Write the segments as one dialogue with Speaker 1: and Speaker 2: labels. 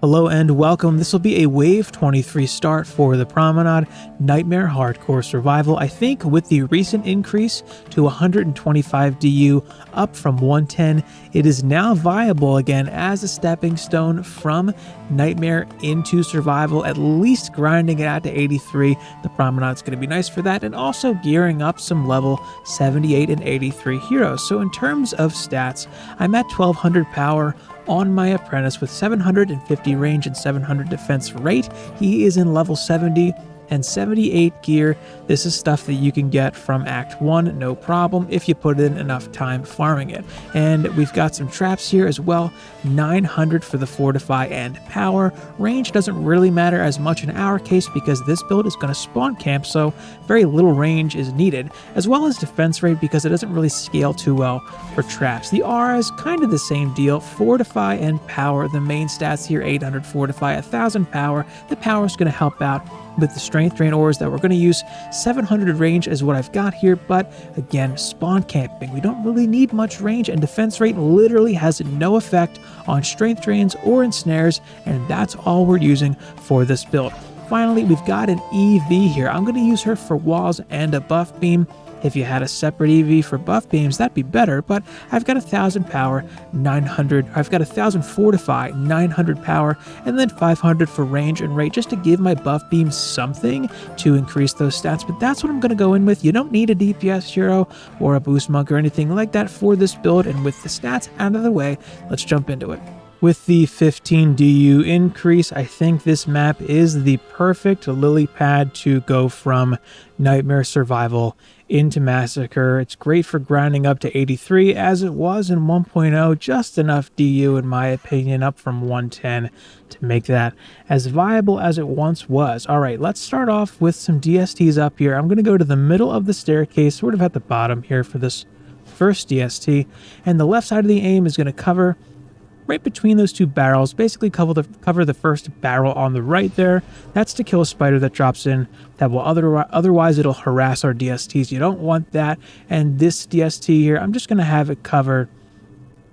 Speaker 1: Hello and welcome. This will be a Wave 23 start for the Promenade Nightmare Hardcore Survival. I think with the recent increase to 125 DU up from 110, it is now viable again as a stepping stone from Nightmare into Survival, at least grinding it out to 83. The Promenade's going to be nice for that, and also gearing up some level 78 and 83 heroes. So in terms of stats, I'm at 1200 power on my apprentice with 750 range and 700 defense rate. He is in level 70 and 78 gear. This is stuff that you can get from Act 1, no problem, if you put in enough time farming it. And we've got some traps here as well. 900 for the Fortify and Power. Range doesn't really matter as much in our case because this build is going to spawn camp, so very little range is needed, as well as defense rate because it doesn't really scale too well for traps. The aura is kind of the same deal. Fortify and Power, the main stats here, 800 Fortify, 1000 Power. The Power is going to help out with the strength drain ores that we're going to use. 700 range is what I've got here, but again, spawn camping, we don't really need much range, and defense rate literally has no effect on strength drains or ensnares, and that's all we're using for this build. Finally, we've got an EV here. I'm going to use her for walls and a buff beam. If you had a separate EV for buff beams, that'd be better, but I've got 1000 power, 900, I've got 1000 fortify, 900 power, and then 500 for range and rate, just to give my buff beam something to increase those stats. But that's what I'm going to go in with. You don't need a DPS hero or a boost monk or anything like that for this build, and with the stats out of the way, let's jump into it. With the 15 DU increase, I think this map is the perfect lily pad to go from Nightmare Survival into Massacre. It's great for grinding up to 83 as it was in 1.0, just enough DU in my opinion, up from 110 to make that as viable as it once was. All right, let's start off with some DSTs up here. I'm going to go to the middle of the staircase, sort of at the bottom here for this first DST, and the left side of the aim is going to cover right between those two barrels, basically cover the first barrel on the right there. That's to kill a spider that drops in that will otherwise it'll harass our DSTs. You don't want that. And this DST here, I'm just going to have it cover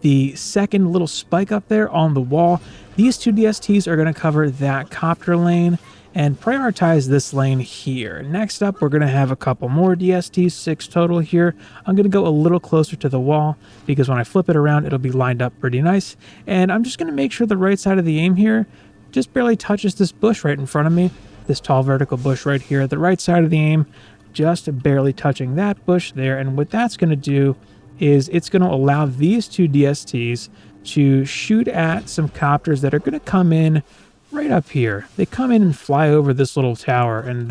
Speaker 1: the second little spike up there on the wall. These two DSTs are going to cover that copter lane and prioritize this lane here. Next up, we're going to have a couple more DSTs, 6 total here. I'm going to go a little closer to the wall because when I flip it around, it'll be lined up pretty nice. And I'm just going to make sure the right side of the aim here just barely touches this bush right in front of me, this tall vertical bush right here. The right side of the aim just barely touching that bush there. And what that's going to do is it's going to allow these two DSTs to shoot at some copters that are going to come in right up here. They come in and fly over this little tower, and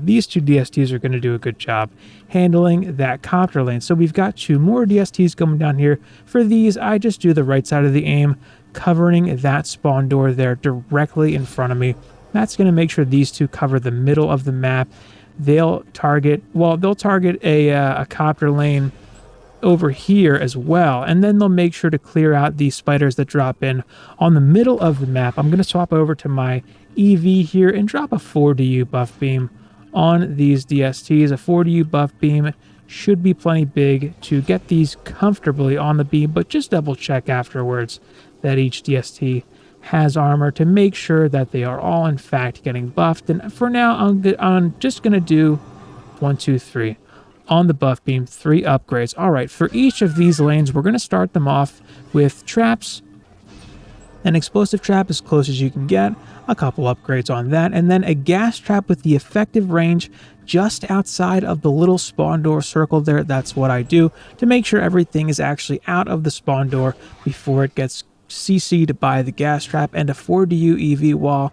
Speaker 1: these two DSTs are going to do a good job handling that copter lane. So we've got 2 more DSTs coming down here. For these, I just do the right side of the aim, covering that spawn door there directly in front of me. That's going to make sure these two cover the middle of the map. They'll target a copter lane over here as well, and then they'll make sure to clear out the spiders that drop in on the middle of the map. I'm going to swap over to my EV here and drop a 4DU buff beam on these DSTs. A 4DU buff beam should be plenty big to get these comfortably on the beam, but just double check afterwards that each DST has armor to make sure that they are all in fact getting buffed. And for now, I'm just going to do 1, 2, 3. On the buff beam, 3 upgrades. All right, for each of these lanes, we're going to start them off with traps. An explosive trap as close as you can get, a couple upgrades on that, and then a gas trap with the effective range just outside of the little spawn door circle there. That's what I do to make sure everything is actually out of the spawn door before it gets CC'd by the gas trap. And a 4DU EV wall,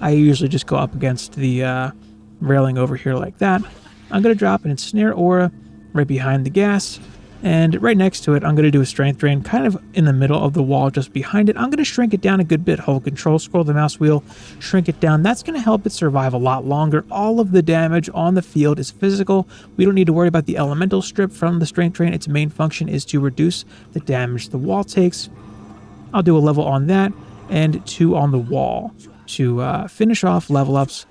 Speaker 1: I usually just go up against the railing over here like that. I'm going to drop an ensnare aura right behind the gas, and right next to it, I'm going to do a strength drain kind of in the middle of the wall just behind it. I'm going to shrink it down a good bit. Hold control, scroll the mouse wheel, shrink it down. That's going to help it survive a lot longer. All of the damage on the field is physical. We don't need to worry about the elemental strip from the strength drain. Its main function is to reduce the damage the wall takes. I'll do a level on that and 2 on the wall to finish off level ups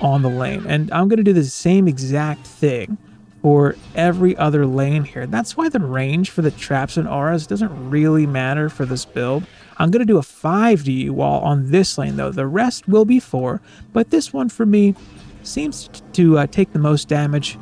Speaker 1: on the lane. And I'm going to do the same exact thing for every other lane here. That's why the range for the traps and auras doesn't really matter for this build. I'm going to do a 5 DU wall on this lane, though. The rest will be 4, but this one for me seems to take the most damage,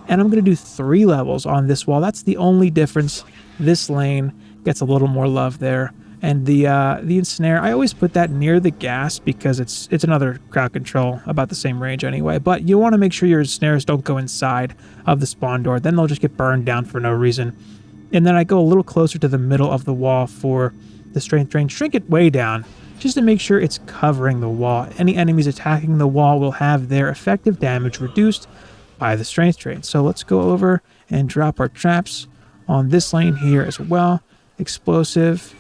Speaker 1: and I'm going to do 3 levels on this wall. That's the only difference. This lane gets a little more love there. And the ensnare, I always put that near the gas because it's another crowd control, about the same range anyway. But you want to make sure your ensnares don't go inside of the spawn door. Then they'll just get burned down for no reason. And then I go a little closer to the middle of the wall for the strength drain. Shrink it way down just to make sure it's covering the wall. Any enemies attacking the wall will have their effective damage reduced by the strength drain. So let's go over and drop our traps on this lane here as well. Explosive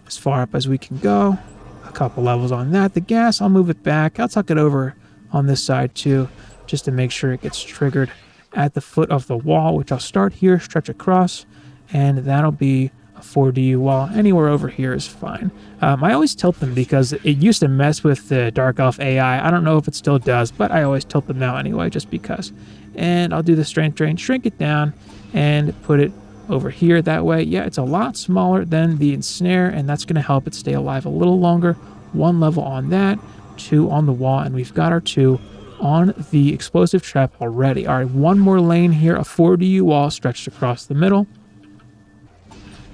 Speaker 1: as far up as we can go. A couple levels on that. The gas, I'll move it back. I'll tuck it over on this side too, just to make sure it gets triggered at the foot of the wall, which I'll start here, stretch across, and that'll be a 4 DU wall. Anywhere over here is fine. I always tilt them because it used to mess with the Dark Elf AI. I don't know if it still does, but I always tilt them now anyway, just because. And I'll do the strength drain, shrink it down, and put it over here that way. Yeah, it's a lot smaller than the ensnare, and that's going to help it stay alive a little longer. 1 level on that, 2 on the wall, and we've got our 2 on the explosive trap already. All right, 1 more lane here, a 4 DU wall stretched across the middle,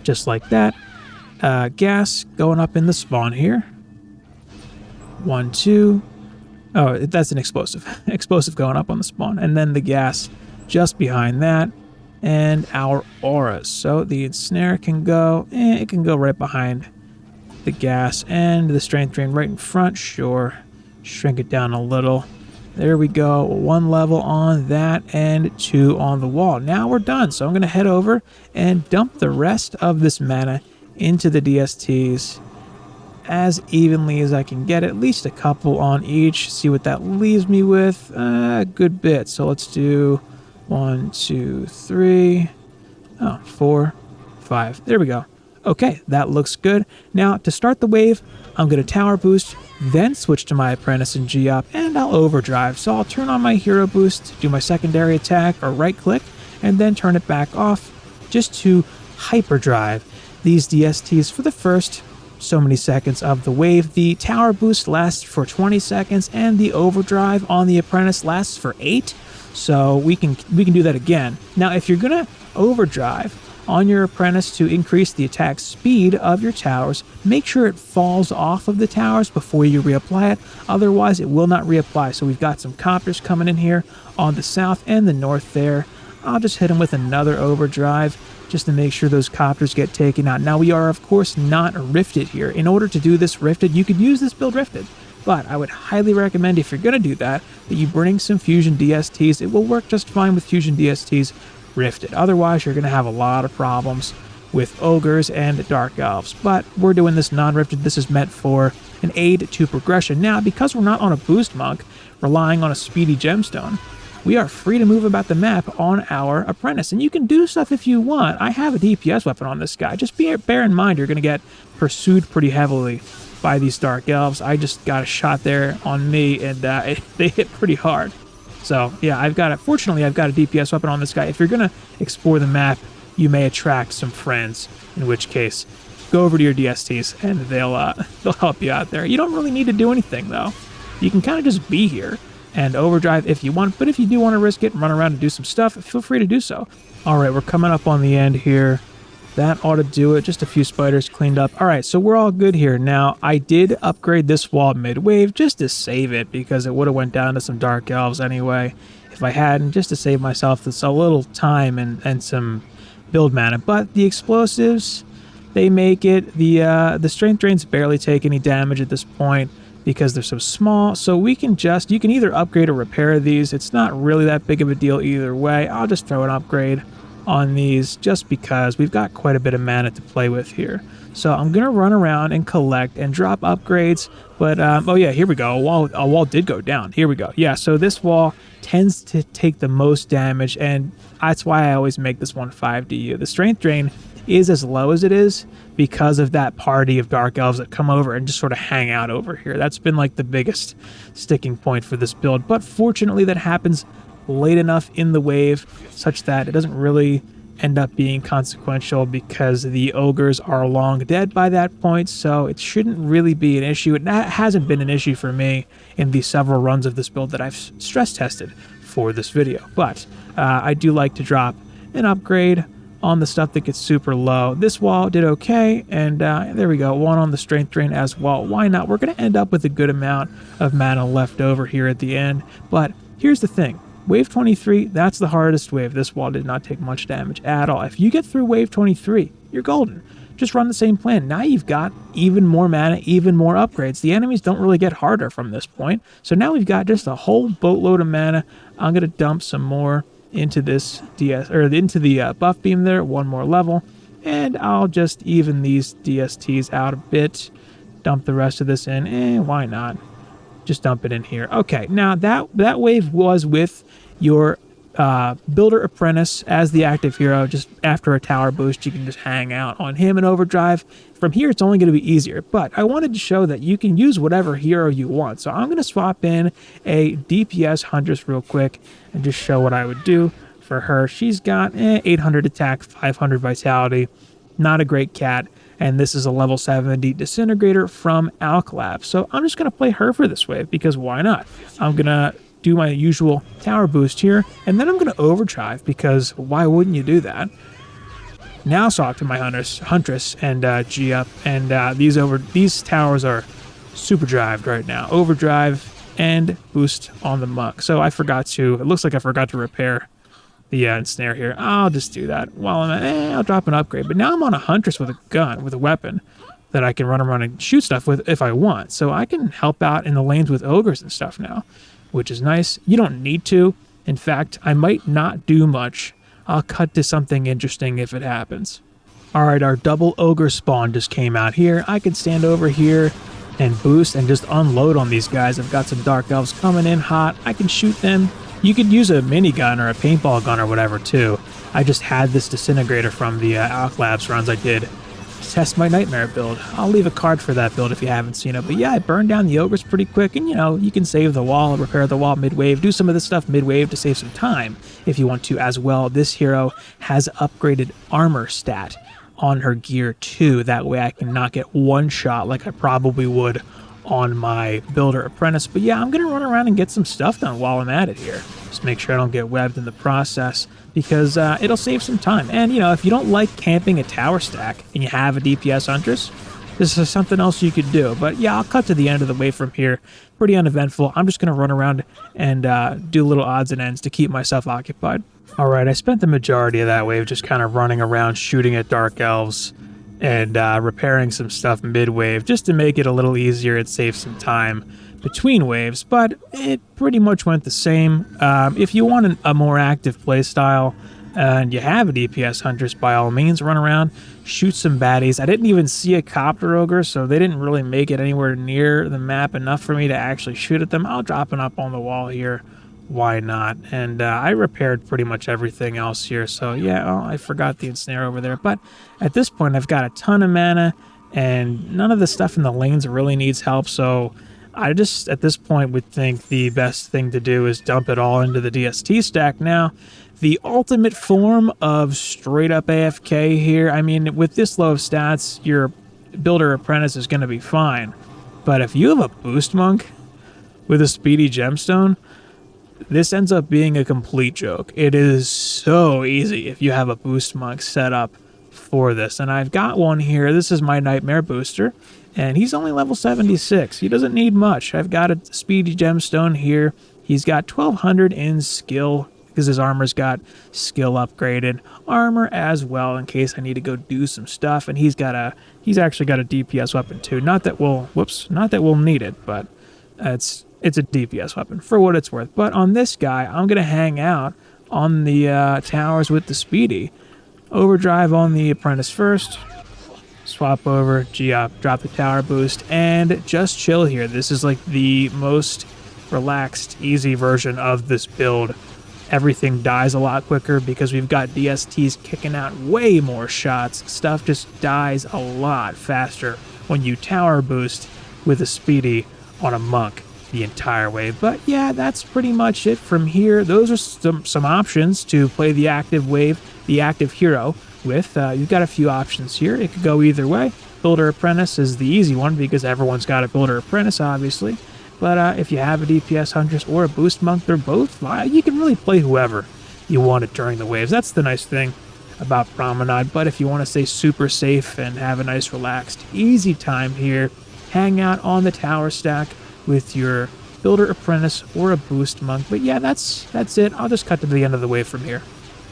Speaker 1: just like that. Gas going up in the spawn here. 1, 2. Oh, that's an explosive. Explosive going up on the spawn, and then the gas just behind that. And our auras. So the ensnare can go, it can go right behind the gas, and the strength drain right in front. Sure, shrink it down a little. There we go. 1 level on that and 2 on the wall. Now we're done. So I'm going to head over and dump the rest of this mana into the DSTs as evenly as I can get. At least a couple on each. See what that leaves me with. A good bit. So let's do 1, 2, 3, 4, 5. There we go. Okay, that looks good. Now, to start the wave, I'm going to tower boost, then switch to my apprentice and G-Op, and I'll overdrive. So I'll turn on my hero boost, do my secondary attack, or right click, and then turn it back off just to hyperdrive these DSTs for the first so many seconds of the wave. The tower boost lasts for 20 seconds, and the overdrive on the apprentice lasts for 8. So we can do that again. Now, if you're gonna overdrive on your apprentice to increase the attack speed of your towers, make sure it falls off of the towers before you reapply it. Otherwise, it will not reapply. So we've got some copters coming in here on the south and the north there. I'll just hit them with another overdrive just to make sure those copters get taken out. Now, we are, of course, not rifted here. In order to do this rifted, you could use this build rifted. But I would highly recommend, if you're going to do that, that you bring some Fusion DSTs. It will work just fine with Fusion DSTs rifted. Otherwise, you're going to have a lot of problems with ogres and dark elves. But we're doing this non-rifted. This is meant for an aid to progression. Now, because we're not on a boost monk, relying on a speedy gemstone, we are free to move about the map on our apprentice. And you can do stuff if you want. I have a DPS weapon on this guy. Just bear in mind, you're going to get pursued pretty heavily by these dark elves. I just got a shot there on me, and they hit pretty hard. So yeah, fortunately I've got a DPS weapon on this guy. If you're gonna explore the map, you may attract some friends, in which case go over to your DSTs and they'll help you out there. You don't really need to do anything though. You can kind of just be here and overdrive if you want, but if you do want to risk it and run around and do some stuff, feel free to do so. All right, we're coming up on the end here. That ought to do it. Just a few spiders cleaned up. All right, so we're all good here. Now, I did upgrade this wall mid-wave just to save it because it would have went down to some dark elves anyway if I hadn't, just to save myself this a little time and some build mana. But the explosives, they make it. The strength drains barely take any damage at this point because they're so small. So you can either upgrade or repair these. It's not really that big of a deal either way. I'll just throw an upgrade on these just because we've got quite a bit of mana to play with here. So I'm gonna run around and collect and drop upgrades. But oh yeah, here we go. A wall did go down. Here we go. Yeah, so this wall tends to take the most damage, and that's why I always make this one 5 DU. The strength drain is as low as it is because of that party of dark elves that come over and just sort of hang out over here. That's been like the biggest sticking point for this build. But fortunately, that happens late enough in the wave such that it doesn't really end up being consequential because the ogres are long dead by that point, so it shouldn't really be an issue. It hasn't been an issue for me in the several runs of this build that I've stress tested for this video, but I do like to drop an upgrade on the stuff that gets super low. This wall did okay, and there we go, one on the strength drain as well. Why not? We're going to end up with a good amount of mana left over here at the end, but here's the thing. Wave 23, that's the hardest wave. This wall did not take much damage at all. If you get through wave 23, you're golden. Just run the same plan. Now you've got even more mana, even more upgrades. The enemies don't really get harder from this point. So now we've got just a whole boatload of mana. I'm going to dump some more into this into the buff beam there, one more level. And I'll just even these DSTs out a bit. Dump the rest of this in. Why not? Just dump it in here. Okay, now that wave was with your Builder Apprentice as the active hero. Just after a tower boost, you can just hang out on him in overdrive. From here, it's only going to be easier, but I wanted to show that you can use whatever hero you want. So I'm going to swap in a DPS Huntress real quick and just show what I would do for her. She's got 800 attack, 500 vitality. Not a great cat. And this is a level 70 Disintegrator from Alclab. So I'm just going to play her for this wave, because why not? I'm going to do my usual tower boost here, and then I'm going to overdrive, because why wouldn't you do that? Now swap to my Huntress and G up, and these towers are super drived right now. Overdrive and boost on the monk. So it looks like I forgot to repair the ensnare here. I'll just do that while I'll drop an upgrade. But now I'm on a Huntress with a gun, with a weapon that I can run around and shoot stuff with if I want. So I can help out in the lanes with ogres and stuff now, which is nice. You don't need to. In fact, I might not do much. I'll cut to something interesting if it happens. Alright, our double ogre spawn just came out here. I can stand over here and boost and just unload on these guys. I've got some dark elves coming in hot. I can shoot them. You could use a minigun or a paintball gun or whatever too. I just had this Disintegrator from the Alclabs runs I did to test my Nightmare build. I'll leave a card for that build if you haven't seen it. But yeah, I burned down the ogres pretty quick, and you can save the wall, repair the wall mid-wave, do some of this stuff mid-wave to save some time if you want to as well. This hero has upgraded armor stat on her gear too. That way I can not get one shot like I probably would on my Builder Apprentice. But yeah, I'm going to run around and get some stuff done while I'm at it here. Just make sure I don't get webbed in the process, because it'll save some time. And, if you don't like camping a tower stack and you have a DPS Huntress, this is something else you could do. But yeah, I'll cut to the end of the wave from here. Pretty uneventful. I'm just going to run around and do little odds and ends to keep myself occupied. Alright, I spent the majority of that wave just kind of running around shooting at dark elves and repairing some stuff mid-wave just to make it a little easier and save some time between waves, but it pretty much went the same. If you want a more active playstyle and you have a DPS Huntress, by all means run around, shoot some baddies. I didn't even see a copter ogre, so they didn't really make it anywhere near the map enough for me to actually shoot at them. I'll drop it up on the wall here. Why not? And I repaired pretty much everything else here. So yeah, I forgot the ensnare over there. But at this point, I've got a ton of mana, and none of the stuff in the lanes really needs help. So I just, at this point, would think the best thing to do is dump it all into the DST stack. Now, the ultimate form of straight up AFK here, I mean, with this low of stats, your Builder Apprentice is going to be fine. But if you have a boost monk with a speedy gemstone, this ends up being a complete joke. It is so easy if you have a boost monk set up for this. And I've got one here. This is my Nightmare booster, and he's only level 76. He doesn't need much. I've got a speedy gemstone here. He's got 1200 in skill because his armor's got skill upgraded. Armor as well in case I need to go do some stuff. And he's actually got a DPS weapon too. Not that we'll need it, but it's a DPS weapon for what it's worth. But on this guy, I'm going to hang out on the towers with the speedy. Overdrive on the Apprentice first. Swap over, G-up, drop the tower boost, and just chill here. This is like the most relaxed, easy version of this build. Everything dies a lot quicker because we've got DSTs kicking out way more shots. Stuff just dies a lot faster when you tower boost with a speedy on a monk. the entire wave. But yeah, that's pretty much it from here. Those are some options to play the active wave, the active hero with. You've got a few options here. It could go either way. Builder Apprentice is the easy one because everyone's got a Builder Apprentice, obviously. But if you have a DPS Huntress or a Boost Monk, they're both, you can really play whoever you want it during the waves. That's the nice thing about Promenade. But if you want to stay super safe and have a nice, relaxed, easy time here, hang out on the tower stack with your Builder Apprentice or a Boost Monk. But yeah, that's it. I'll just cut to the end of the wave from here.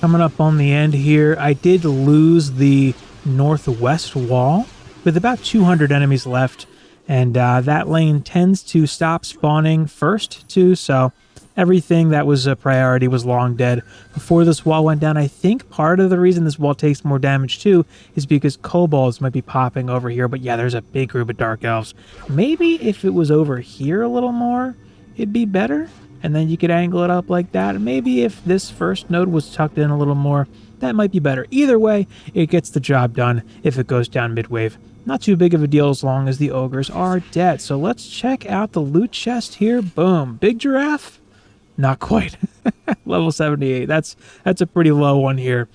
Speaker 1: Coming up on the end here, I did lose the northwest wall with about 200 enemies left. And that lane tends to stop spawning first, too, so everything that was a priority was long dead before this wall went down. I think part of the reason this wall takes more damage, too, is because kobolds might be popping over here. But yeah, there's a big group of dark elves. Maybe if it was over here a little more, it'd be better. And then you could angle it up like that. Maybe if this first node was tucked in a little more, that might be better. Either way, it gets the job done if it goes down mid-wave. Not too big of a deal as long as the ogres are dead. So let's check out the loot chest here. Boom. Big giraffe? Not quite. Level 78. That's a pretty low one here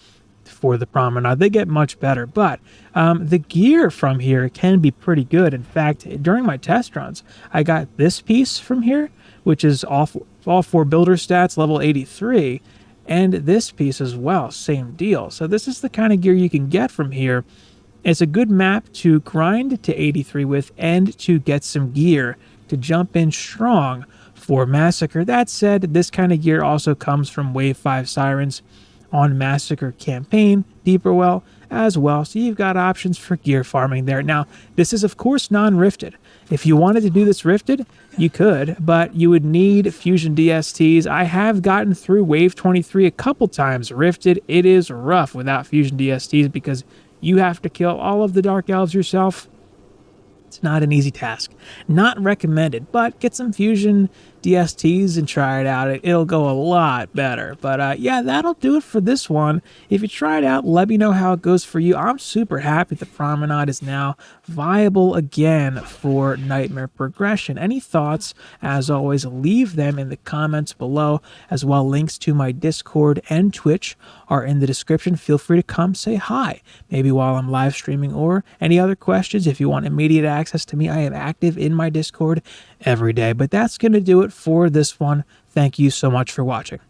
Speaker 1: for the Promenade. They get much better. But the gear from here can be pretty good. In fact, during my test runs, I got this piece from here, which is all 4 builder stats, level 83. And this piece as well. Same deal. So this is the kind of gear you can get from here. It's a good map to grind to 83 with and to get some gear to jump in strong for Massacre. That said, this kind of gear also comes from Wave 5 Sirens on Massacre campaign, Deeper Well as well. So you've got options for gear farming there. Now, this is of course non-rifted. If you wanted to do this rifted, you could, but you would need Fusion DSTs. I have gotten through Wave 23 a couple times rifted. It is rough without Fusion DSTs because you have to kill all of the Dark Elves yourself. It's not an easy task. Not recommended, but get some Fusion DSTs and try it out. It'll go a lot better. But yeah, that'll do it for this one. If you try it out, let me know how it goes for you. I'm super happy the Promenade is now viable again for Nightmare progression. Any thoughts, as always, leave them in the comments below. As well, links to my Discord and Twitch are in the description. Feel free to come say hi, maybe while I'm live streaming, or any other questions. If you want immediate access to me, I am active in my Discord every day. But that's going to do it for this one. Thank you so much for watching.